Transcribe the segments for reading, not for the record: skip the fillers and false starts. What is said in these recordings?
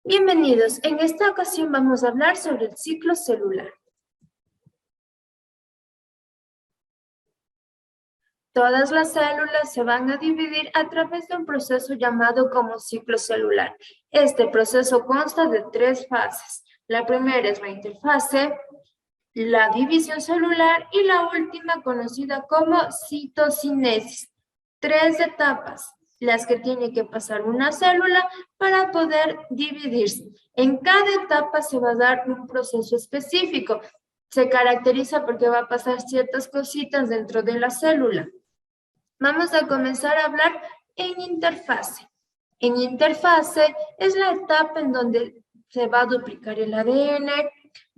Bienvenidos. En esta ocasión vamos a hablar sobre el ciclo celular. Todas las células se van a dividir a través de un proceso llamado como ciclo celular. Este proceso consta de 3 fases. La primera es la interfase, la división celular y la última conocida como citocinesis. 3 etapas, las que tiene que pasar una célula para poder dividirse. En cada etapa se va a dar un proceso específico. Se caracteriza porque va a pasar ciertas cositas dentro de la célula. Vamos a comenzar a hablar en interfase. En interfase es la etapa en donde se va a duplicar el ADN,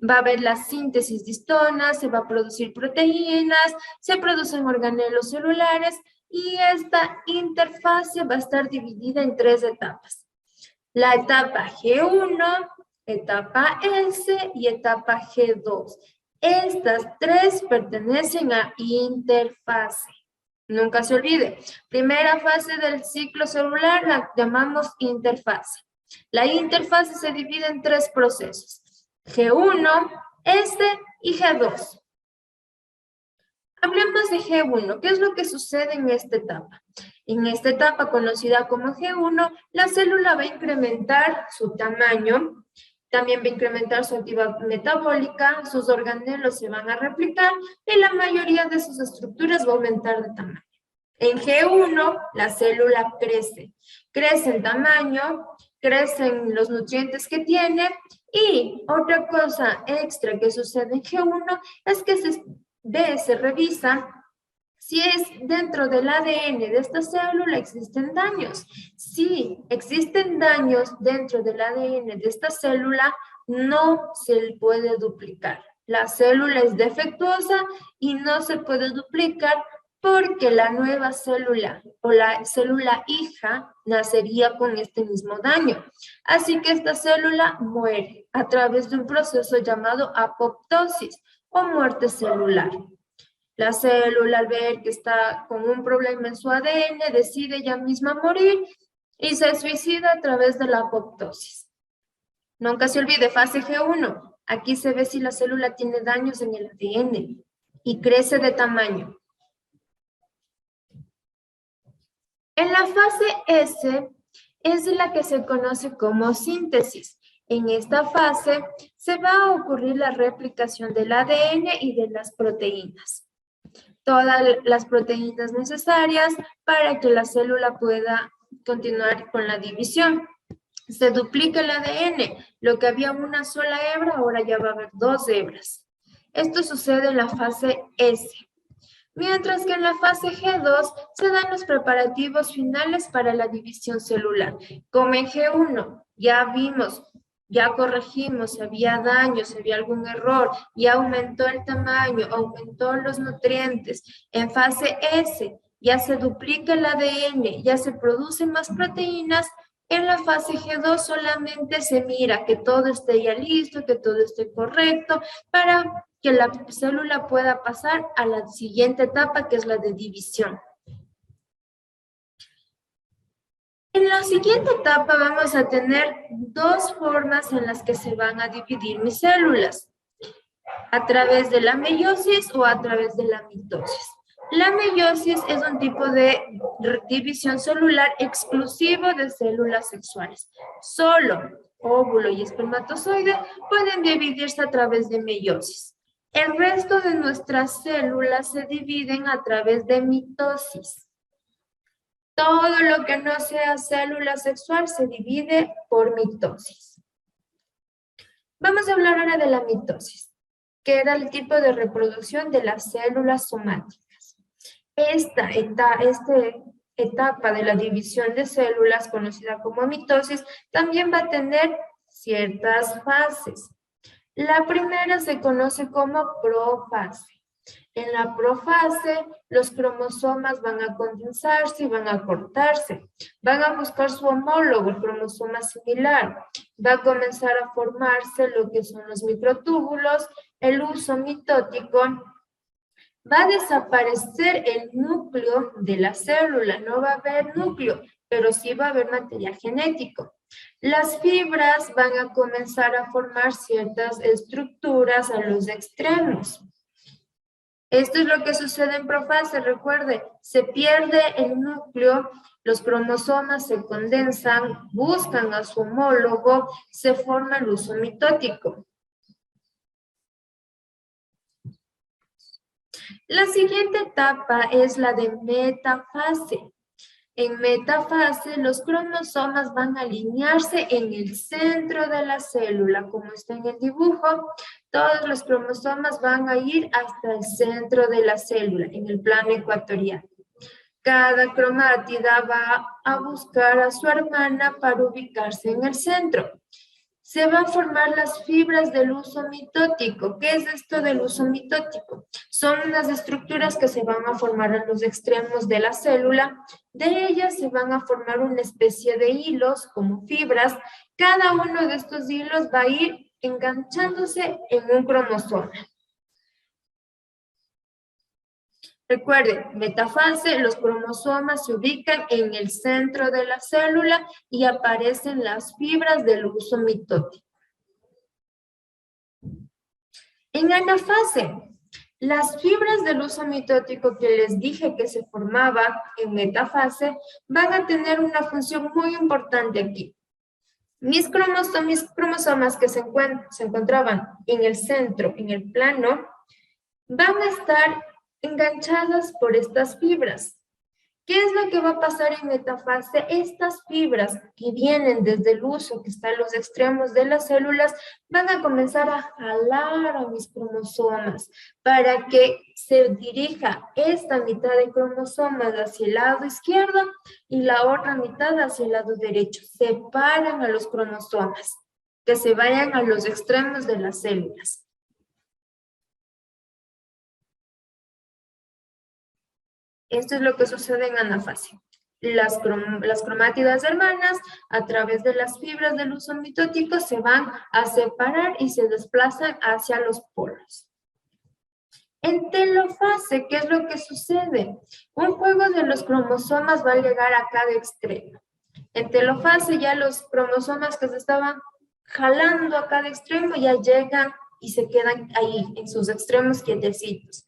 va a haber la síntesis de histonas, se va a producir proteínas, se producen organelos celulares y esta interfase va a estar dividida en 3 etapas. La etapa G1, etapa S y etapa G2. Estas 3 pertenecen a interfase. Nunca se olvide, primera fase del ciclo celular la llamamos interfase. La interfase se divide en 3 procesos, G1, S y G2. Hablemos de G1, ¿qué es lo que sucede en esta etapa? En esta etapa conocida como G1, la célula va a incrementar su tamaño, también va a incrementar su actividad metabólica, sus organelos se van a replicar y la mayoría de sus estructuras va a aumentar de tamaño. En G1, la célula crece en tamaño, crecen los nutrientes que tiene y otra cosa extra que sucede en G1 es que se revisa si es dentro del ADN de esta célula existen daños. Si existen daños dentro del ADN de esta célula, no se puede duplicar. La célula es defectuosa y no se puede duplicar porque la nueva célula o la célula hija nacería con este mismo daño. Así que esta célula muere a través de un proceso llamado apoptosis o muerte celular. La célula, al ver que está con un problema en su ADN, decide ya misma morir y se suicida a través de la apoptosis. Nunca se olvide, fase G1. Aquí se ve si la célula tiene daños en el ADN y crece de tamaño. En la fase S es la que se conoce como síntesis. En esta fase se va a ocurrir la replicación del ADN y de las proteínas. Todas las proteínas necesarias para que la célula pueda continuar con la división. Se duplica el ADN. Lo que había una sola hebra, ahora ya va a haber 2 hebras. Esto sucede en la fase S. Mientras que en la fase G2 se dan los preparativos finales para la división celular. Como en G1 ya vimos, ya corregimos, si había daño, si había algún error, ya aumentó el tamaño, aumentó los nutrientes. En fase S ya se duplica el ADN, ya se producen más proteínas. En la fase G2 solamente se mira que todo esté ya listo, que todo esté correcto para que la célula pueda pasar a la siguiente etapa, que es la de división. En la siguiente etapa vamos a tener 2 formas en las que se van a dividir mis células, a través de la meiosis o a través de la mitosis. La meiosis es un tipo de división celular exclusivo de células sexuales. Solo óvulo y espermatozoide pueden dividirse a través de meiosis. El resto de nuestras células se dividen a través de mitosis. Todo lo que no sea célula sexual se divide por mitosis. Vamos a hablar ahora de la mitosis, que era el tipo de reproducción de las células somáticas. Esta etapa de la división de células, conocida como mitosis, también va a tener ciertas fases. La primera se conoce como profase. En la profase, los cromosomas van a condensarse y van a cortarse. Van a buscar su homólogo, el cromosoma similar. Va a comenzar a formarse lo que son los microtúbulos, el uso mitótico. Va a desaparecer el núcleo de la célula, no va a haber núcleo, pero sí va a haber material genético. Las fibras van a comenzar a formar ciertas estructuras a los extremos. Esto es lo que sucede en profase, recuerde, se pierde el núcleo, los cromosomas se condensan, buscan a su homólogo, se forma el uso mitótico. La siguiente etapa es la de metafase. En metafase, los cromosomas van a alinearse en el centro de la célula, como está en el dibujo. Todos los cromosomas van a ir hasta el centro de la célula, en el plano ecuatorial. Cada cromátida va a buscar a su hermana para ubicarse en el centro. Se van a formar las fibras del uso mitótico. ¿Qué es esto del uso mitótico? Son unas estructuras que se van a formar en los extremos de la célula. De ellas se van a formar una especie de hilos como fibras. Cada uno de estos hilos va a ir enganchándose en un cromosoma. Recuerden, metafase, los cromosomas se ubican en el centro de la célula y aparecen las fibras del uso mitótico. En anafase, las fibras del uso mitótico que les dije que se formaba en metafase van a tener una función muy importante aquí. Mis cromosomas que se encontraban en el centro, en el plano, van a estar enganchadas por estas fibras. ¿Qué es lo que va a pasar en metafase? Estas fibras que vienen desde el uso, que está en los extremos de las células, van a comenzar a jalar a mis cromosomas para que se dirija esta mitad de cromosomas hacia el lado izquierdo y la otra mitad hacia el lado derecho. Separan a los cromosomas, que se vayan a los extremos de las células. Esto es lo que sucede en anafase. Las cromátidas hermanas, a través de las fibras del uso mitótico, se van a separar y se desplazan hacia los polos. En telofase, ¿qué es lo que sucede? Un juego de los cromosomas va a llegar a cada extremo. En telofase ya los cromosomas que se estaban jalando a cada extremo ya llegan y se quedan ahí, en sus extremos quietecitos.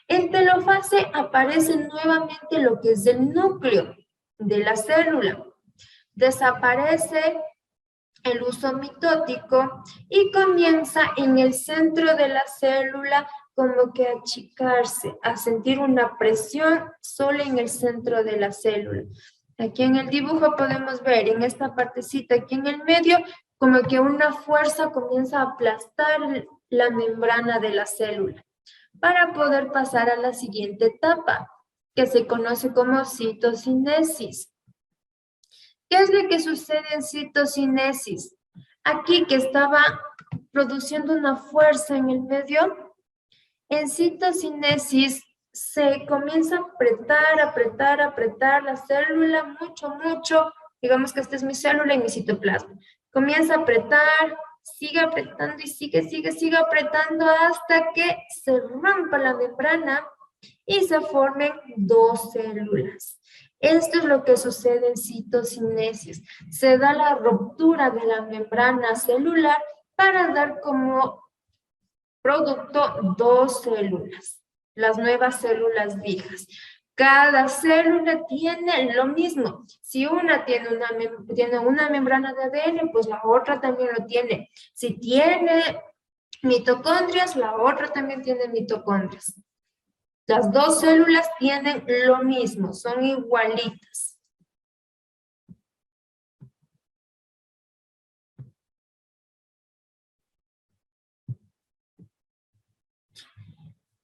En telofase aparece nuevamente lo que es el núcleo de la célula. Desaparece el uso mitótico y comienza en el centro de la célula como que a achicarse, a sentir una presión solo en el centro de la célula. Aquí en el dibujo podemos ver en esta partecita aquí en el medio como que una fuerza comienza a aplastar la membrana de la célula, para poder pasar a la siguiente etapa, que se conoce como citocinesis. ¿Qué es lo que sucede en citocinesis? Aquí que estaba produciendo una fuerza en el medio, en citocinesis se comienza a apretar la célula mucho, digamos que esta es mi célula y mi citoplasma. Comienza a apretar, sigue apretando y sigue apretando hasta que se rompa la membrana y se formen dos células. Esto es lo que sucede en citocinesis. Se da la ruptura de la membrana celular para dar como producto dos células, las nuevas células viejas. Cada célula tiene lo mismo. Si una tiene una membrana de ADN, pues la otra también lo tiene. Si tiene mitocondrias, la otra también tiene mitocondrias. Las dos células tienen lo mismo, son igualitas.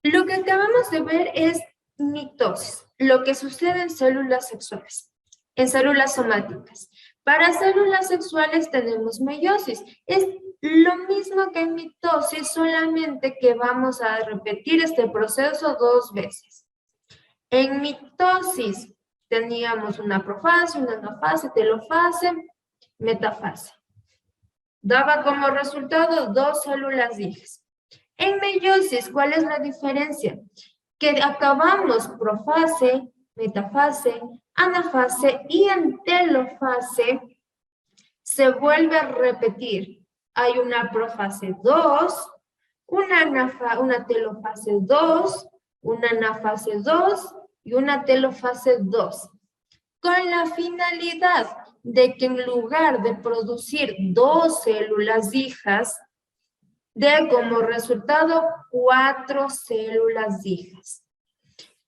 Lo que acabamos de ver es mitosis, lo que sucede en células sexuales, en células somáticas. Para células sexuales tenemos meiosis. Es lo mismo que en mitosis, solamente que vamos a repetir este proceso dos veces. En mitosis teníamos una profase, una anafase, telofase, metafase. Daba como resultado dos células hijas. En meiosis, ¿cuál es la diferencia? Que acabamos profase, metafase, anafase y en telofase se vuelve a repetir. Hay una profase 2, una telofase 2, una anafase 2 y una telofase 2. Con la finalidad de que en lugar de producir 2 células hijas, dé como resultado 4 células hijas.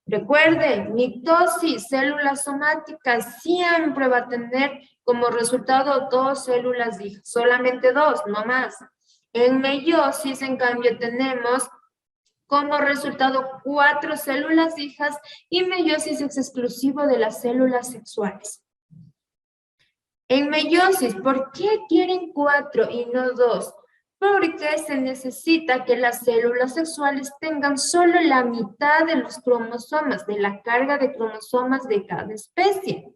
Recuerden, mitosis, células somáticas, siempre va a tener como resultado 2 células hijas, solamente 2, no más. En meiosis, en cambio, tenemos como resultado 4 células hijas y meiosis es exclusivo de las células sexuales. En meiosis, ¿por qué quieren 4 y no 2? Porque se necesita que las células sexuales tengan solo la mitad de los cromosomas, de la carga de cromosomas de cada especie.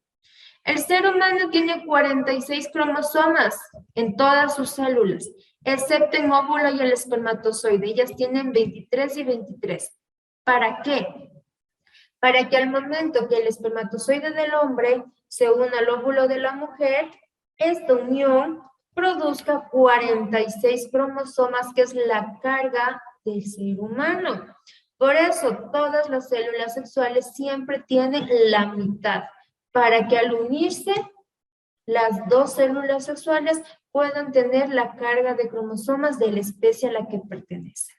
El ser humano tiene 46 cromosomas en todas sus células, excepto en óvulo y el espermatozoide. Ellas tienen 23 y 23. ¿Para qué? Para que al momento que el espermatozoide del hombre se una al óvulo de la mujer, esta unión produzca 46 cromosomas, que es la carga del ser humano. Por eso, todas las células sexuales siempre tienen la mitad, para que al unirse, las 2 células sexuales puedan tener la carga de cromosomas de la especie a la que pertenecen.